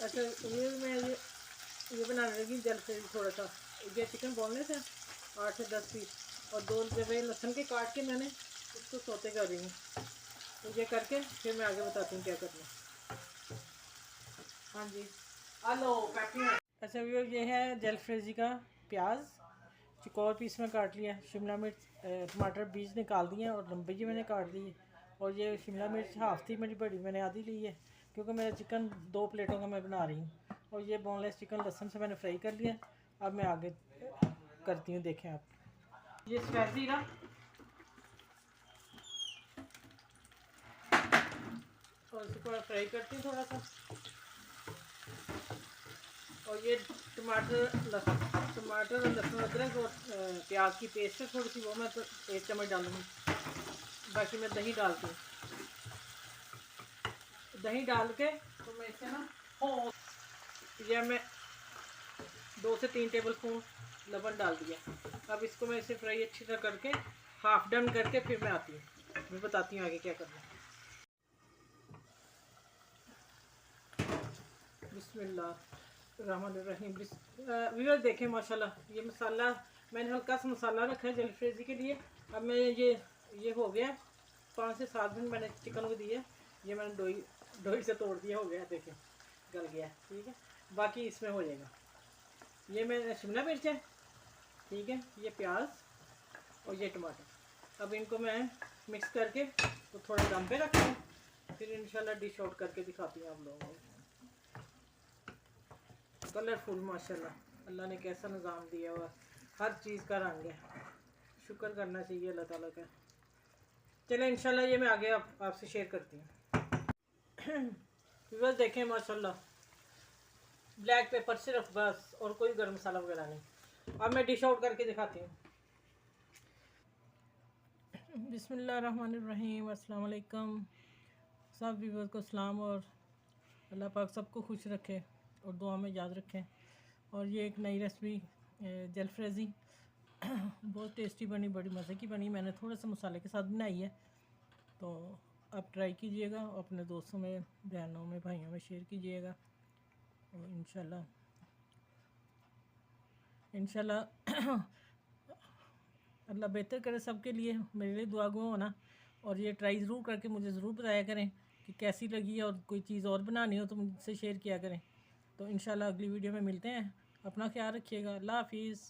अच्छा ये बनाने लगी जल्द से थोड़ा सा। ये चिकन बोनलेस है 8 से 10 पीस, और 2 जब लहसुन के काट के मैंने उसको सोते कर रही हूँ। तो ये करके फिर मैं आगे बताती हूँ क्या करना। हाँ जी, हेलो पैकिंग। अच्छा ये है जलफ्रेजी का प्याज, चौकोर पीस में काट लिया। शिमला मिर्च, टमाटर बीज निकाल दिए और लंबी जी मैंने काट दी है। और ये शिमला मिर्च हाफ थी मेरी, बड़ी मैंने आधी ली है क्योंकि मेरा चिकन 2 प्लेटों का मैं बना रही हूँ। और ये बोनलेस चिकन लहसुन से मैंने फ्राई कर लिया। अब मैं आगे करती हूँ, देखें आप। ये स्पैसी ना, और इसको फ्राई करती हूँ थोड़ा सा। और ये टमाटर और लहसुन अदरक और प्याज की पेस्ट है थोड़ी सी, वो मैं तो 1 चम्मच डालूँगी। बाकी मैं दही डालती हूँ। दही डाल के तो मैं इसे ना ये मैं 2 से 3 टेबल स्पून लवण डाल दिया। अब इसको मैं इसे फ्राई अच्छी तरह करके हाफ डन करके फिर मैं आती हूँ, मैं बताती हूँ आगे क्या करना है। बिस्मिल्लाहिर्रहमानिर्रहीम। व्यूअर्स देखें माशाल्लाह, ये मसाला मैंने हल्का सा मसाला रखा है जलफ्रेजी के लिए। अब मैं ये हो गया 5 से 7 मिनट मैंने चिकन को दिया। ये मैंने डोई से तोड़ दिया, हो गया, देखें गल गया। ठीक है, बाकी इसमें हो जाएगा। ये मैं शिमला मिर्च है, ठीक है, ये प्याज और ये टमाटर। अब इनको मैं मिक्स करके तो थोड़ा दम पे रखता हूँ, फिर इंशाल्लाह डिश आउट करके दिखाती हूँ आप लोगों को। कलरफुल माशाल्लाह, अल्लाह ने कैसा निज़ाम दिया हुआ, हर चीज़ का रंग है। शुक्र करना चाहिए अल्लाह ताला का। चलें इंशाल्लाह ये मैं आगे आपसे शेयर करती हूँ। व्यूअर्स देखें माशाल्लाह, ब्लैक पेपर सिर्फ बस, और कोई गर्म मसाला वगैरह नहीं। अब मैं डिश आउट करके दिखाती हूँ। बिस्मिल्लाहिर्रहमानिर्रहीम, अस्सलाम वालेकुम। सब व्यूअर्स को सलाम, और अल्लाह पाक सबको खुश रखे और दुआ में याद रखें। और ये एक नई रेसिपी जलफ्रेजी बहुत टेस्टी बनी, बड़ी मज़े की बनी। मैंने थोड़ा सा मसाले के साथ बनाई है, तो आप ट्राई कीजिएगा, अपने दोस्तों में, बहनों में, भाइयों में शेयर कीजिएगा। और इंशाल्लाह अल्लाह बेहतर करे सबके लिए। मेरे लिए दुआ गो होना, और ये ट्राई ज़रूर करके मुझे ज़रूर बताया करें कि कैसी लगी, और कोई चीज़ और बनानी हो तो मुझसे शेयर किया करें। तो इंशाल्लाह अगली वीडियो में मिलते हैं। अपना ख्याल रखिएगा। अल्लाह हाफिज़।